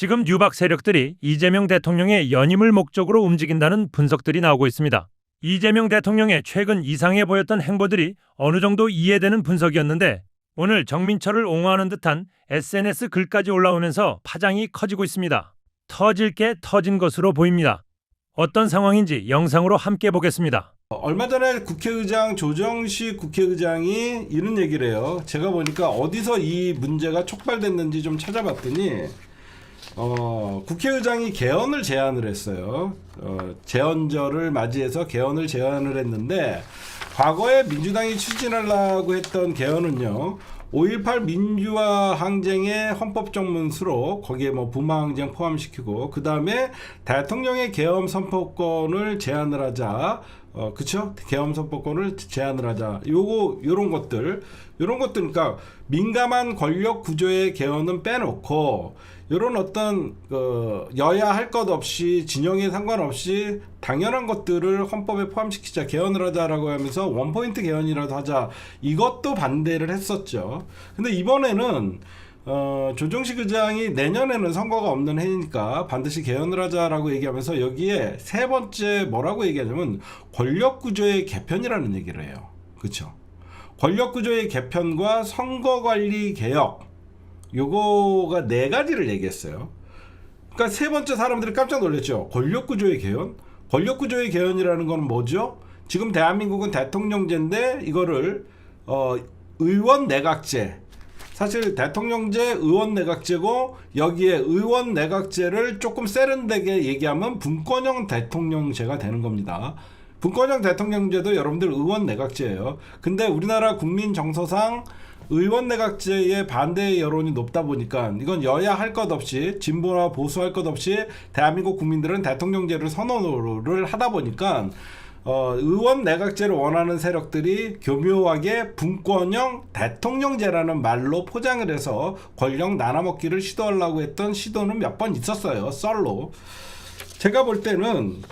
지금 유박 세력들이 이재명 대통령의 연임을 목적으로 움직인다는 분석들이 나오고 있습니다. 이재명 대통령의 최근 이상해 보였던 행보들이 어느 정도 이해되는 분석이었는데 오늘 정민철을 옹호하는 듯한 SNS 글까지 올라오면서 파장이 커지고 있습니다. 터질 게 터진 것으로 보입니다. 어떤 상황인지 영상으로 함께 보겠습니다. 얼마 전에 국회의장 조정식 국회의장이 이런 얘기를 해요. 제가 보니까 어디서 이 문제가 촉발됐는지 좀 찾아봤더니 국회의장이 개헌을 제안을 했어요. 제헌절을 맞이해서 개헌을 제안을 했는데 과거에 민주당이 추진하려고 했던 개헌은요. 5.18 민주화 항쟁의 헌법정문수로 거기에 뭐 부마항쟁 포함시키고 그 다음에 대통령의 계엄 선포권을 제한을 하자. 그쵸? 계엄 선포권을 제한을 하자. 요런 것들, 그러니까 민감한 권력 구조의 개헌은 빼놓고 요런 어떤 여야 할 것 없이 진영에 상관없이 당연한 것들을 헌법에 포함시키자, 개헌을 하자라고 하면서 원포인트 개헌이라도 하자, 이것도 반대를 했었죠. 근데 이번에는 조정식 의장이 내년에는 선거가 없는 해니까 반드시 개헌을 하자라고 얘기하면서 여기에 세 번째 뭐라고 얘기하냐면 권력구조의 개편이라는 얘기를 해요. 그렇죠? 권력구조의 개편과 선거관리 개혁, 요거가 네 가지를 얘기했어요. 그러니까 세 번째 사람들이 깜짝 놀랐죠. 권력구조의 개헌? 권력구조의 개헌이라는 건 뭐죠? 지금 대한민국은 대통령제인데 이거를 의원 내각제, 사실 대통령제 의원 내각제고 여기에 의원 내각제를 조금 세련되게 얘기하면 분권형 대통령제가 되는 겁니다. 분권형 대통령제도 여러분들 의원 내각제예요. 근데 우리나라 국민 정서상 의원 내각제의 반대 여론이 높다 보니까 이건 여야 할 것 없이 진보나 보수 할 것 없이 대한민국 국민들은 대통령제를 선언을 하다 보니까 의원 내각제를 원하는 세력들이 교묘하게 분권형 대통령제라는 말로 포장을 해서 권력 나눠먹기를 시도하려고 했던 시도는 몇 번 있었어요. 썰로. 제가 볼 때는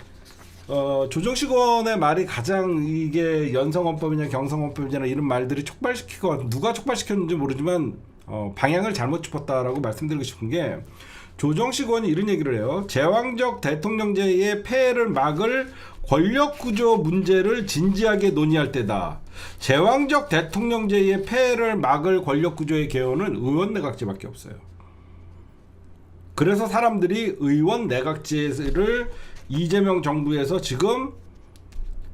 조정식 의원의 말이 가장 이게 연성헌법이냐 경성헌법이냐 이런 말들이 촉발시키고, 누가 촉발시켰는지 모르지만 방향을 잘못 짚었다라고 말씀드리고 싶은 게, 조정식 의원이 이런 얘기를 해요. 제왕적 대통령제의 폐해를 막을 권력구조 문제를 진지하게 논의할 때다. 제왕적 대통령제의 폐해를 막을 권력구조의 개헌은 의원 내각제밖에 없어요. 그래서 사람들이 의원 내각제를 이재명 정부에서 지금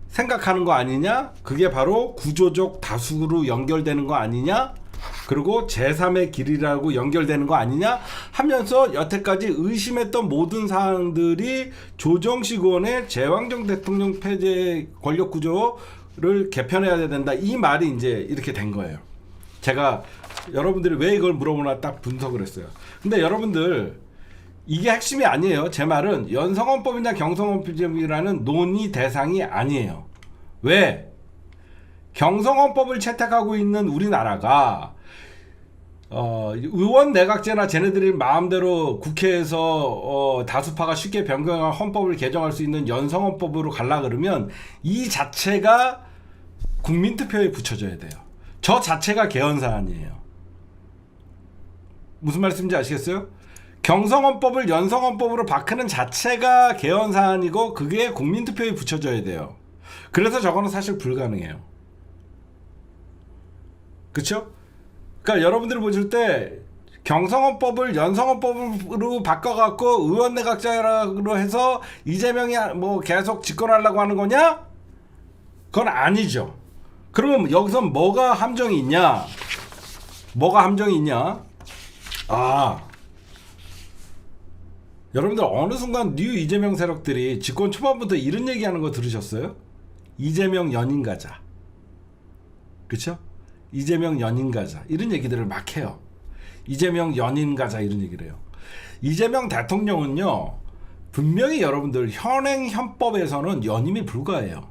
생각하는 거 아니냐? 그게 바로 구조적 다수로 연결되는 거 아니냐? 그리고 제3의 길이라고 연결되는 거 아니냐? 하면서 여태까지 의심했던 모든 사항들이 조정식 의원의 제왕적 대통령 폐쇄 권력 구조를 개편해야 된다, 이 말이 이제 이렇게 된 거예요. 제가 여러분들이 왜 이걸 물어보나 딱 분석을 했어요. 근데 여러분들, 이게 핵심이 아니에요. 제 말은 연성헌법이나 경성헌법이라는 논의 대상이 아니에요. 왜? 경성헌법을 채택하고 있는 우리나라가 의원 내각제나 쟤네들이 마음대로 국회에서 다수파가 쉽게 변경한 헌법을 개정할 수 있는 연성헌법으로 가려 그러면 이 자체가 국민투표에 붙여져야 돼요. 저 자체가 개헌 사안이에요. 무슨 말씀인지 아시겠어요? 경성헌법을 연성헌법으로 바꾸는 자체가 개헌 사안이고 그게 국민투표에 붙여져야 돼요. 그래서 저거는 사실 불가능해요. 그쵸? 그러니까 여러분들이 보실 때 경성헌법을 연성헌법으로 바꿔갖고 의원내각제로 해서 이재명이 뭐 계속 집권하려고 하는 거냐? 그건 아니죠. 그러면 여기서 뭐가 함정이 있냐? 여러분들 어느 순간 뉴 이재명 세력들이 집권 초반부터 이런 얘기하는 거 들으셨어요? 이재명 연인 가자. 그쵸? 이재명 연인 가자. 이런 얘기들을 막 해요. 이재명 연인 가자 이런 얘기를 해요. 이재명 대통령은요, 분명히 여러분들 현행 헌법에서는 연임이 불가해요.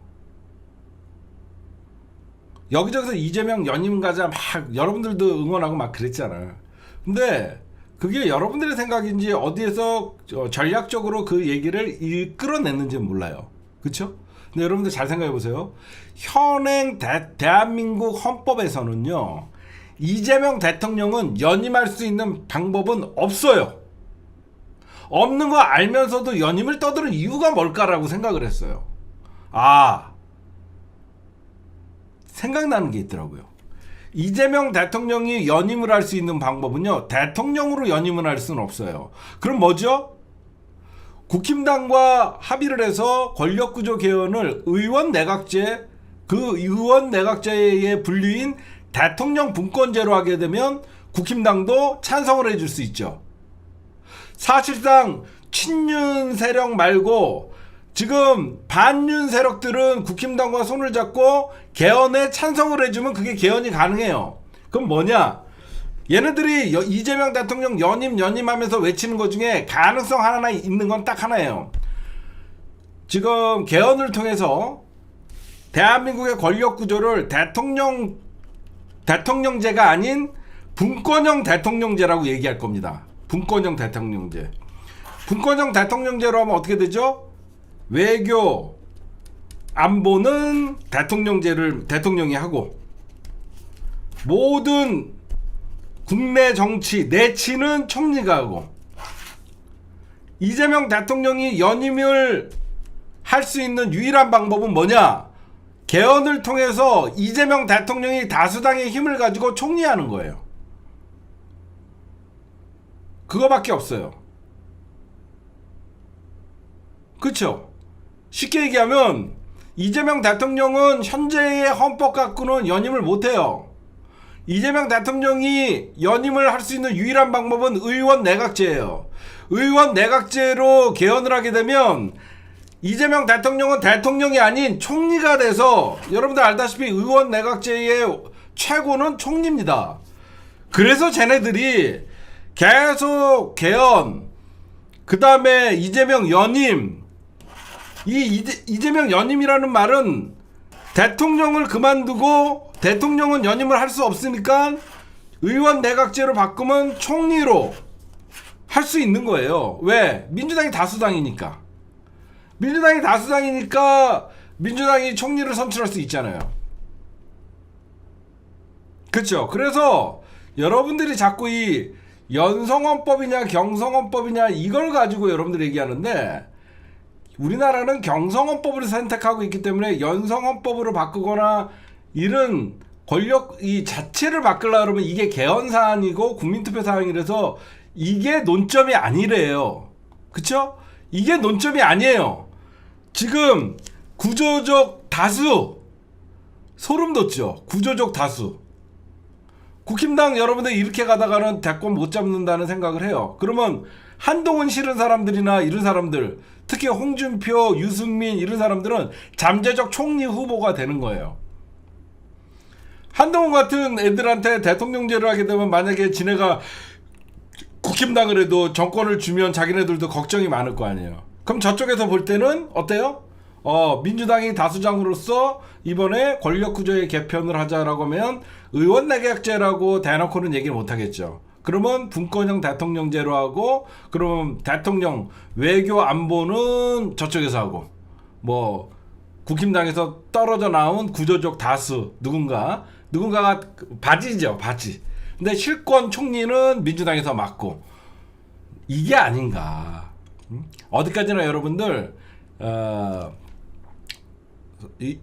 여기저기서 이재명 연임 가자 막 여러분들도 응원하고 막 그랬잖아. 근데 그게 여러분들의 생각인지 어디에서 전략적으로 그 얘기를 이끌어냈는지는 몰라요. 그쵸? 근데 여러분들 잘 생각해 보세요. 현행 대한민국 헌법에서는요, 이재명 대통령은 연임할 수 있는 방법은 없어요. 없는 거 알면서도 연임을 떠드는 이유가 뭘까라고 생각을 했어요. 아, 생각나는 게 있더라고요. 이재명 대통령이 연임을 할 수 있는 방법은요, 대통령으로 연임을 할 수는 없어요. 그럼 뭐죠? 국힘당과 합의를 해서 권력구조 개헌을 의원 내각제, 그 의원 내각제의 분류인 대통령 분권제로 하게 되면 국힘당도 찬성을 해줄 수 있죠. 사실상 친윤 세력 말고 지금 반윤 세력들은 국힘당과 손을 잡고 개헌에 찬성을 해주면 그게 개헌이 가능해요. 그럼 뭐냐? 얘네들이 이재명 대통령 연임하면서 외치는 것 중에 가능성 하나 있는 건 딱 하나예요. 지금 개헌을 통해서 대한민국의 권력 구조를 대통령제가 아닌 분권형 대통령제라고 얘기할 겁니다. 분권형 대통령제. 분권형 대통령제로 하면 어떻게 되죠? 외교, 안보는 대통령이 하고, 모든 국내 정치, 내치는 총리가 하고, 이재명 대통령이 연임을 할 수 있는 유일한 방법은 뭐냐? 개헌을 통해서 이재명 대통령이 다수당의 힘을 가지고 총리하는 거예요. 그거밖에 없어요. 그쵸? 쉽게 얘기하면 이재명 대통령은 현재의 헌법 갖고는 연임을 못해요. 이재명 대통령이 연임을 할 수 있는 유일한 방법은 의원 내각제예요. 의원 내각제로 개헌을 하게 되면 이재명 대통령은 대통령이 아닌 총리가 돼서, 여러분들 알다시피 의원 내각제의 최고는 총리입니다. 그래서 쟤네들이 계속 개헌, 그 다음에 이재명 연임, 이재명 연임이라는 말은 대통령을 그만두고 대통령은 연임을 할 수 없으니까 의원 내각제로 바꾸면 총리로 할 수 있는 거예요. 왜? 민주당이 다수당이니까. 민주당이 총리를 선출할 수 있잖아요. 그렇죠? 그래서 여러분들이 자꾸 이 연성헌법이냐 경성헌법이냐 이걸 가지고 여러분들이 얘기하는데, 우리나라는 경성헌법을 선택하고 있기 때문에 연성헌법으로 바꾸거나 이런 권력 이 자체를 바꾸려고 그러면 이게 개헌 사안이고 국민투표 사항이라서 이게 논점이 아니래요. 그쵸? 이게 논점이 아니에요. 지금 구조적 다수, 소름 돋죠? 구조적 다수. 국힘당 여러분들 이렇게 가다가는 대권 못 잡는다는 생각을 해요. 그러면 한동훈 싫은 사람들이나 이런 사람들, 특히 홍준표, 유승민 이런 사람들은 잠재적 총리 후보가 되는 거예요. 한동훈 같은 애들한테 대통령제를 하게 되면 만약에 지네가 국힘당을 해도 정권을 주면 자기네들도 걱정이 많을 거 아니에요. 그럼 저쪽에서 볼 때는 어때요? 민주당이 다수당으로서 이번에 권력구조의 개편을 하자라고 하면 의원 내각제라고 대놓고는 얘기를 못 하겠죠. 그러면 분권형 대통령제로 하고, 그러면 대통령 외교 안보는 저쪽에서 하고, 뭐 국힘당에서 떨어져 나온 구조적 다수 누군가가 바지죠, 바지. 근데 실권 총리는 민주당에서 맡고, 이게 아닌가. 어디까지나 여러분들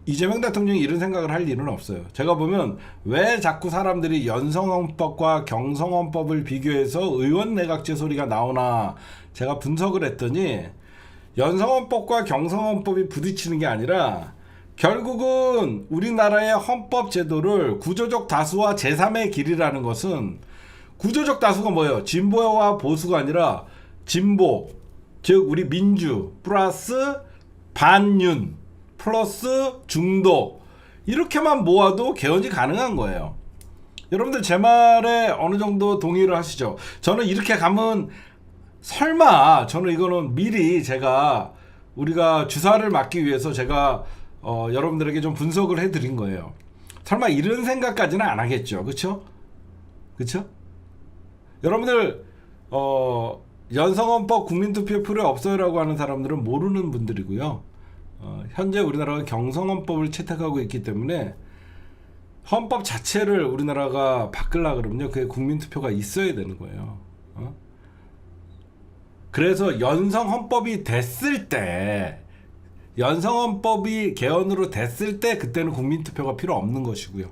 이재명 대통령이 이런 생각을 할 일은 없어요. 제가 보면 왜 자꾸 사람들이 연성헌법과 경성헌법을 비교해서 의원 내각제 소리가 나오나 제가 분석을 했더니, 연성헌법과 경성헌법이 부딪히는 게 아니라 결국은 우리나라의 헌법 제도를 구조적 다수와 제3의 길이라는 것은, 구조적 다수가 뭐예요? 진보와 보수가 아니라 진보, 즉 우리 민주 플러스 반윤 플러스 중도, 이렇게만 모아도 개헌이 가능한 거예요. 여러분들 제 말에 어느 정도 동의를 하시죠? 저는 이렇게 가면 설마, 저는 이거는 미리 우리가 주사를 맞기 위해서 제가 여러분들에게 좀 분석을 해드린 거예요. 설마 이런 생각까지는 안 하겠죠. 그쵸? 여러분들 연성헌법 국민투표 필요 없어요라고 하는 사람들은 모르는 분들이고요. 현재 우리나라가 경성헌법을 채택하고 있기 때문에 헌법 자체를 우리나라가 바꾸려고 그러면요, 그게 국민투표가 있어야 되는 거예요. 그래서 연성헌법이 됐을 때, 연성헌법이 개헌으로 됐을 때 그때는 국민투표가 필요 없는 것이고요.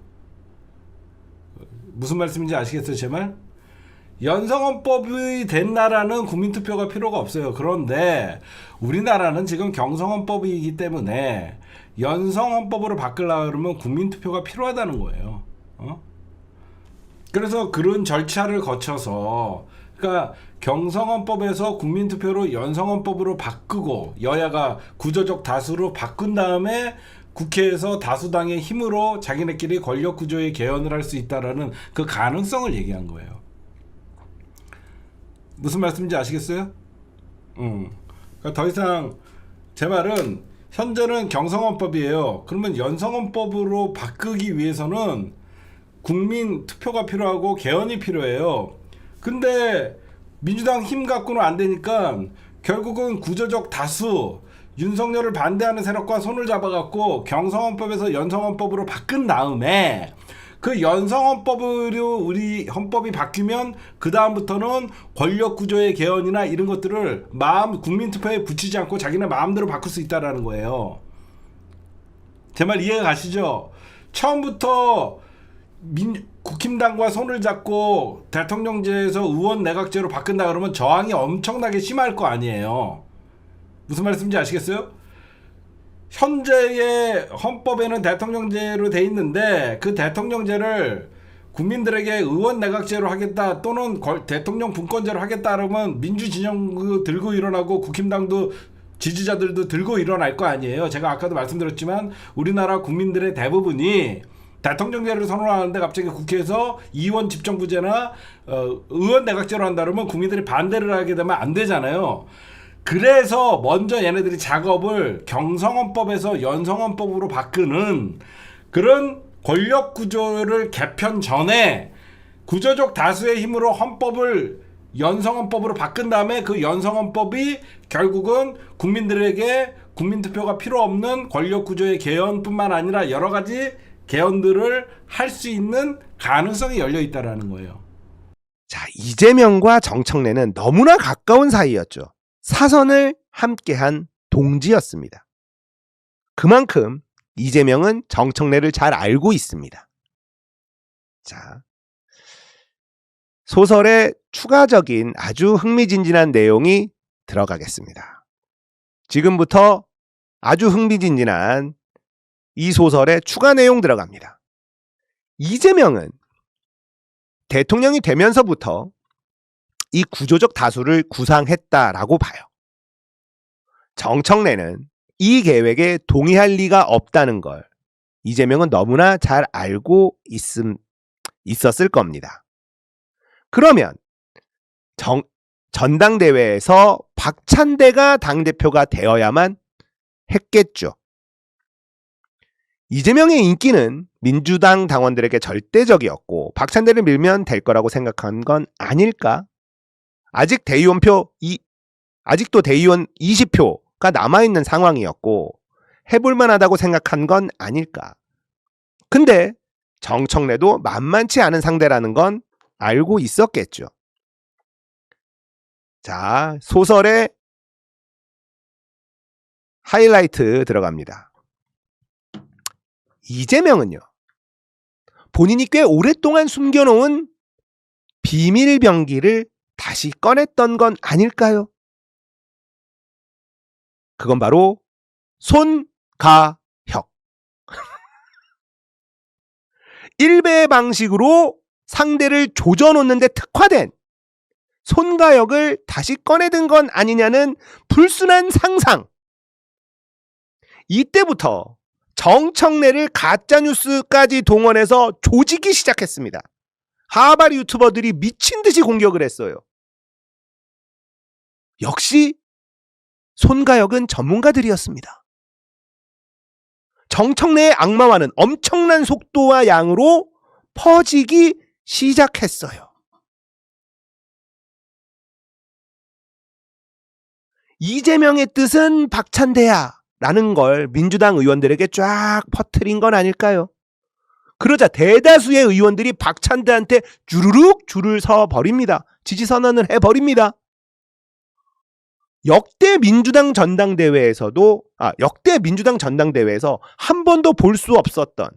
무슨 말씀인지 아시겠어요, 제 말? 연성헌법이 된 나라는 국민투표가 필요가 없어요. 그런데 우리나라는 지금 경성헌법이기 때문에 연성헌법으로 바꾸려고 그러면 국민투표가 필요하다는 거예요. 그래서 그런 절차를 거쳐서, 그러니까 경성헌법에서 국민투표로 연성헌법으로 바꾸고 여야가 구조적 다수로 바꾼 다음에 국회에서 다수당의 힘으로 자기네끼리 권력구조의 개헌을 할 수 있다라는 그 가능성을 얘기한 거예요. 무슨 말씀인지 아시겠어요? 그러니까 더 이상 제 말은 현재는 경성헌법이에요. 그러면 연성헌법으로 바꾸기 위해서는 국민 투표가 필요하고 개헌이 필요해요. 근데 민주당 힘 갖고는 안 되니까 결국은 구조적 다수, 윤석열을 반대하는 세력과 손을 잡아갖고 경성헌법에서 연성헌법으로 바꾼 다음에 그 연성헌법으로 우리 헌법이 바뀌면 그 다음부터는 권력구조의 개헌이나 이런 것들을 국민투표에 붙이지 않고 자기네 마음대로 바꿀 수 있다라는 거예요. 제 말 이해가 가시죠? 처음부터 국힘당과 손을 잡고 대통령제에서 의원 내각제로 바꾼다 그러면 저항이 엄청나게 심할 거 아니에요. 무슨 말씀인지 아시겠어요? 현재의 헌법에는 대통령제로 돼 있는데 그 대통령제를 국민들에게 의원 내각제로 하겠다 또는 대통령 분권제로 하겠다 그러면 민주진영 들고 일어나고 국힘당도 지지자들도 들고 일어날 거 아니에요. 제가 아까도 말씀드렸지만 우리나라 국민들의 대부분이 대통령제를 선언하는데 갑자기 국회에서 의원 집정부제나 의원 내각제로 한다 그러면 국민들이 반대를 하게 되면 안 되잖아요. 그래서 먼저 얘네들이 작업을 경성헌법에서 연성헌법으로 바꾸는 그런 권력구조를 개편 전에 구조적 다수의 힘으로 헌법을 연성헌법으로 바꾼 다음에 그 연성헌법이 결국은 국민들에게 국민투표가 필요 없는 권력구조의 개헌뿐만 아니라 여러 가지 개헌들을 할 수 있는 가능성이 열려 있다라는 거예요. 자, 이재명과 정청래는 너무나 가까운 사이였죠. 사선을 함께한 동지였습니다. 그만큼 이재명은 정청래를 잘 알고 있습니다. 자, 소설에 추가적인 아주 흥미진진한 내용이 들어가겠습니다. 지금부터 아주 흥미진진한 이 소설에 추가 내용 들어갑니다. 이재명은 대통령이 되면서부터 이 구조적 다수를 구상했다라고 봐요. 정청래는 이 계획에 동의할 리가 없다는 걸 이재명은 너무나 잘 알고 있었을 겁니다. 그러면 전당대회에서 박찬대가 당대표가 되어야만 했겠죠. 이재명의 인기는 민주당 당원들에게 절대적이었고 박찬대를 밀면 될 거라고 생각한 건 아닐까? 아직도 대의원 20표가 남아있는 상황이었고 해볼만 하다고 생각한 건 아닐까? 근데 정청래도 만만치 않은 상대라는 건 알고 있었겠죠. 자, 소설의 하이라이트 들어갑니다. 이재명은요, 본인이 꽤 오랫동안 숨겨놓은 비밀병기를 다시 꺼냈던 건 아닐까요? 그건 바로 손가혁. 일배 방식으로 상대를 조져놓는데 특화된 손가혁을 다시 꺼내든 건 아니냐는 불순한 상상. 이때부터 정청래를 가짜뉴스까지 동원해서 조지기 시작했습니다. 하바리 유튜버들이 미친 듯이 공격을 했어요. 역시 손가혁은 전문가들이었습니다. 정청래의 악마화는 엄청난 속도와 양으로 퍼지기 시작했어요. 이재명의 뜻은 박찬대야 라는 걸 민주당 의원들에게 쫙 퍼뜨린 건 아닐까요? 그러자 대다수의 의원들이 박찬대한테 주르륵 줄을 서 버립니다. 지지 선언을 해버립니다. 역대 민주당 전당대회에서 한 번도 볼 수 없었던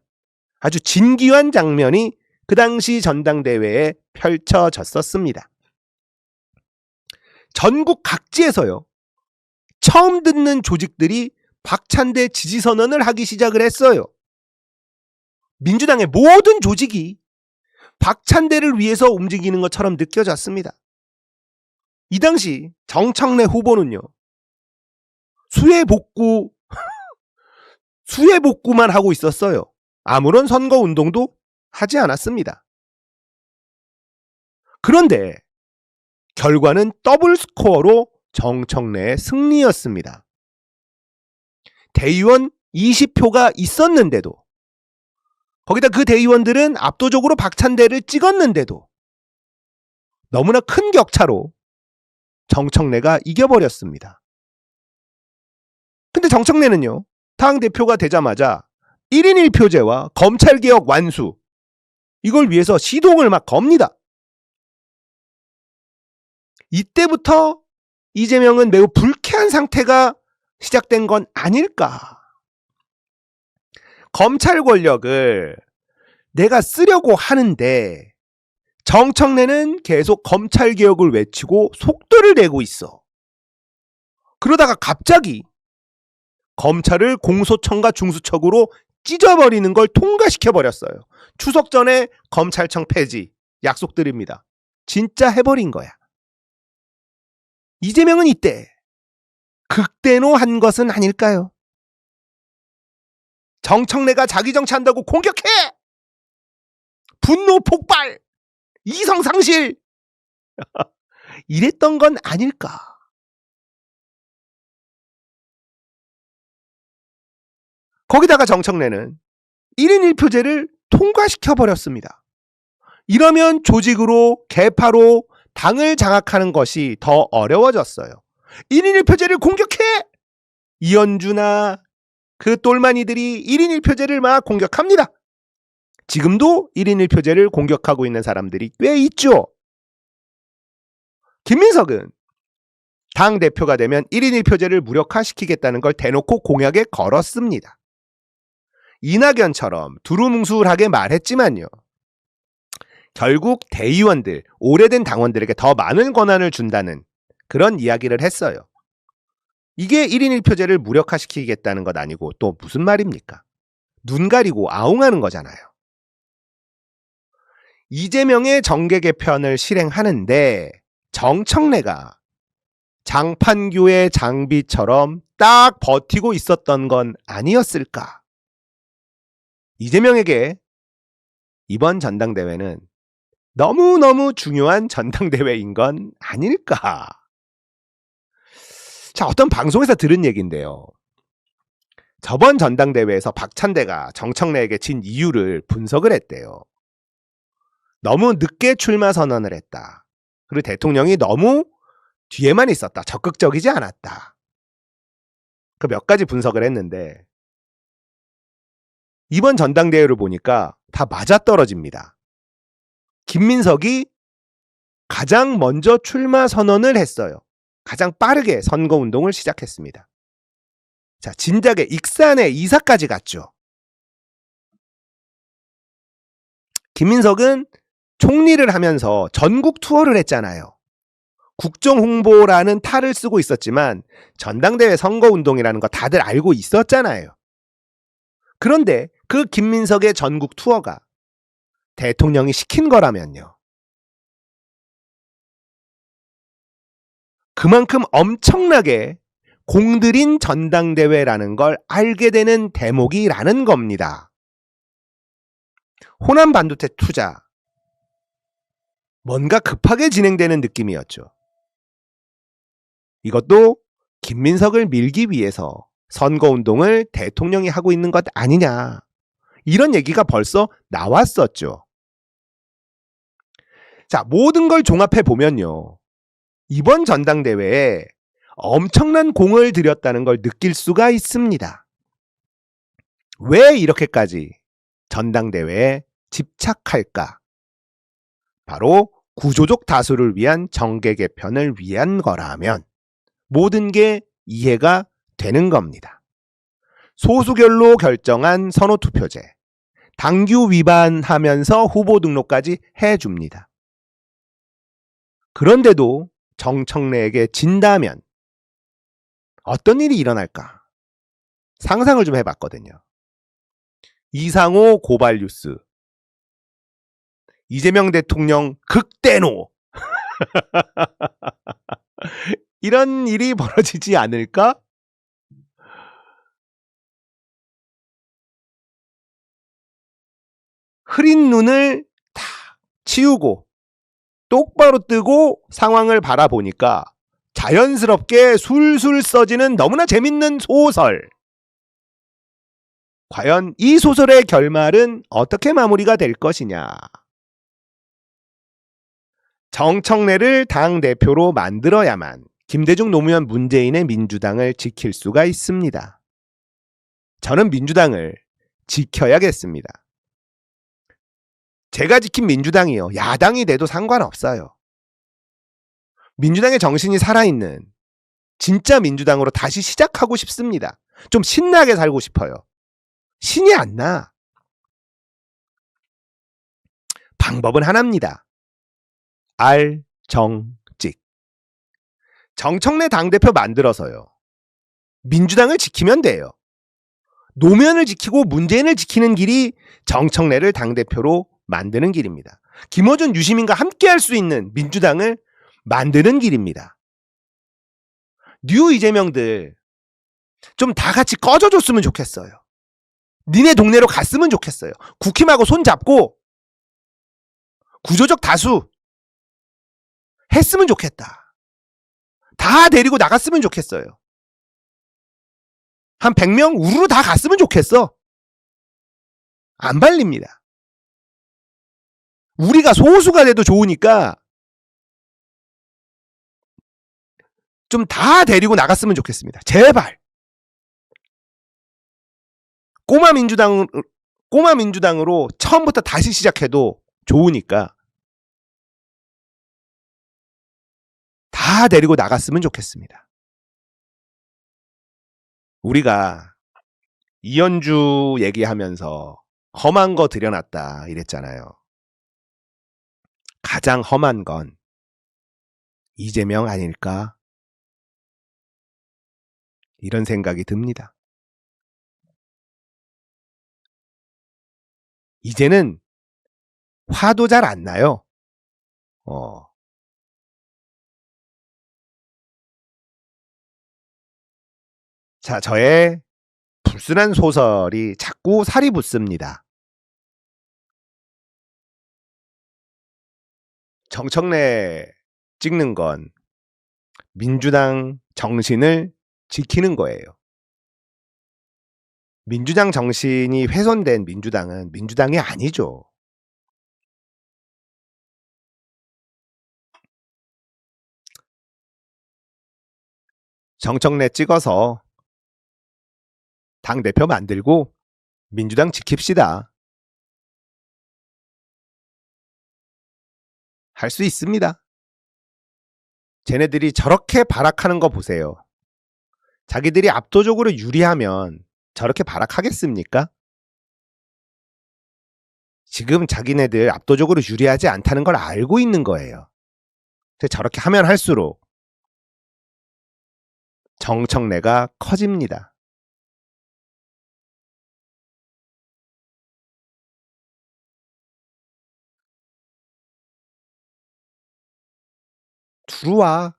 아주 진기한 장면이 그 당시 전당대회에 펼쳐졌었습니다. 전국 각지에서요, 처음 듣는 조직들이 박찬대 지지 선언을 하기 시작을 했어요. 민주당의 모든 조직이 박찬대를 위해서 움직이는 것처럼 느껴졌습니다. 이 당시 정청래 후보는요, 수해복구만 하고 있었어요. 아무런 선거 운동도 하지 않았습니다. 그런데 결과는 더블 스코어로 정청래의 승리였습니다. 대의원 20표가 있었는데도, 거기다 그 대의원들은 압도적으로 박찬대를 찍었는데도 너무나 큰 격차로 정청래가 이겨버렸습니다. 근데 정청래는요, 당대표가 되자마자 1인 1표제와 검찰개혁 완수, 이걸 위해서 시동을 막 겁니다. 이때부터 이재명은 매우 불쾌한 상태가 시작된 건 아닐까. 검찰 권력을 내가 쓰려고 하는데 정청래는 계속 검찰개혁을 외치고 속도를 내고 있어. 그러다가 갑자기 검찰을 공소청과 중수청으로 찢어버리는 걸 통과시켜버렸어요. 추석 전에 검찰청 폐지 약속드립니다. 진짜 해버린 거야. 이재명은 이때 극대노한 것은 아닐까요? 정청래가 자기 정치한다고 공격해! 분노 폭발! 이성상실! 이랬던 건 아닐까? 거기다가 정청래는 1인 1표제를 통과시켜버렸습니다. 이러면 조직으로, 계파로 당을 장악하는 것이 더 어려워졌어요. 1인 1표제를 공격해! 이현주나 그 똘마니들이 1인 1표제를 막 공격합니다. 지금도 1인 1표제를 공격하고 있는 사람들이 꽤 있죠. 김민석은 당대표가 되면 1인 1표제를 무력화시키겠다는 걸 대놓고 공약에 걸었습니다. 이낙연처럼 두루뭉술하게 말했지만요, 결국 대의원들, 오래된 당원들에게 더 많은 권한을 준다는 그런 이야기를 했어요. 이게 1인 1표제를 무력화시키겠다는 것 아니고 또 무슨 말입니까? 눈 가리고 아웅하는 거잖아요. 이재명의 정계 개편을 실행하는데 정청래가 장판교의 장비처럼 딱 버티고 있었던 건 아니었을까? 이재명에게 이번 전당대회는 너무너무 중요한 전당대회인 건 아닐까? 자, 어떤 방송에서 들은 얘기인데요. 저번 전당대회에서 박찬대가 정청래에게 진 이유를 분석을 했대요. 너무 늦게 출마 선언을 했다. 그리고 대통령이 너무 뒤에만 있었다. 적극적이지 않았다. 그 몇 가지 분석을 했는데 이번 전당대회를 보니까 다 맞아떨어집니다. 김민석이 가장 먼저 출마 선언을 했어요. 가장 빠르게 선거운동을 시작했습니다. 자, 진작에 익산에 이사까지 갔죠. 김민석은 총리를 하면서 전국 투어를 했잖아요. 국정홍보라는 탈을 쓰고 있었지만 전당대회 선거운동이라는 거 다들 알고 있었잖아요. 그런데 그 김민석의 전국 투어가 대통령이 시킨 거라면요, 그만큼 엄청나게 공들인 전당대회라는 걸 알게 되는 대목이라는 겁니다. 호남 반도체 투자, 뭔가 급하게 진행되는 느낌이었죠. 이것도 김민석을 밀기 위해서 선거운동을 대통령이 하고 있는 것 아니냐, 이런 얘기가 벌써 나왔었죠. 자, 모든 걸 종합해 보면요, 이번 전당대회에 엄청난 공을 들였다는 걸 느낄 수가 있습니다. 왜 이렇게까지 전당대회에 집착할까? 바로 구조적 다수를 위한 정계 개편을 위한 거라면 모든 게 이해가 되는 겁니다. 소수결로 결정한 선호투표제. 당규 위반하면서 후보 등록까지 해줍니다. 그런데도 정청래에게 진다면 어떤 일이 일어날까? 상상을 좀 해봤거든요. 이상호 고발 뉴스. 이재명 대통령 극대노. 이런 일이 벌어지지 않을까? 흐린 눈을 다 치우고 똑바로 뜨고 상황을 바라보니까 자연스럽게 술술 써지는 너무나 재밌는 소설. 과연 이 소설의 결말은 어떻게 마무리가 될 것이냐? 정청래를 당대표로 만들어야만 김대중, 노무현, 문재인의 민주당을 지킬 수가 있습니다. 저는 민주당을 지켜야겠습니다. 제가 지킨 민주당이요. 야당이 돼도 상관없어요. 민주당의 정신이 살아있는 진짜 민주당으로 다시 시작하고 싶습니다. 좀 신나게 살고 싶어요. 신이 안 나. 방법은 하나입니다. 알정직. 정청래 당대표 만들어서요. 민주당을 지키면 돼요. 노무현을 지키고 문재인을 지키는 길이 정청래를 당대표로 만드는 길입니다. 김어준, 유시민과 함께 할 수 있는 민주당을 만드는 길입니다. 뉴 이재명들 좀 다 같이 꺼져줬으면 좋겠어요. 니네 동네로 갔으면 좋겠어요. 국힘하고 손잡고 구조적 다수 했으면 좋겠다. 다 데리고 나갔으면 좋겠어요. 한 100명 우르르 다 갔으면 좋겠어. 안 발립니다. 우리가 소수가 돼도 좋으니까 좀 다 데리고 나갔으면 좋겠습니다. 제발. 꼬마 민주당으로 처음부터 다시 시작해도 좋으니까 다 데리고 나갔으면 좋겠습니다. 우리가 이현주 얘기하면서 험한 거 들여놨다 이랬잖아요. 가장 험한 건 이재명 아닐까? 이런 생각이 듭니다. 이제는 화도 잘 안 나요. 자, 저의 불순한 소설이 자꾸 살이 붙습니다. 정청래 찍는 건 민주당 정신을 지키는 거예요. 민주당 정신이 훼손된 민주당은 민주당이 아니죠. 정청래 찍어서 당대표 만들고 민주당 지킵시다. 할 수 있습니다. 쟤네들이 저렇게 발악하는 거 보세요. 자기들이 압도적으로 유리하면 저렇게 발악하겠습니까? 지금 자기네들 압도적으로 유리하지 않다는 걸 알고 있는 거예요. 저렇게 하면 할수록 정청래가 커집니다. 들어와.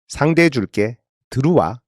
상대해 줄게. 들어와.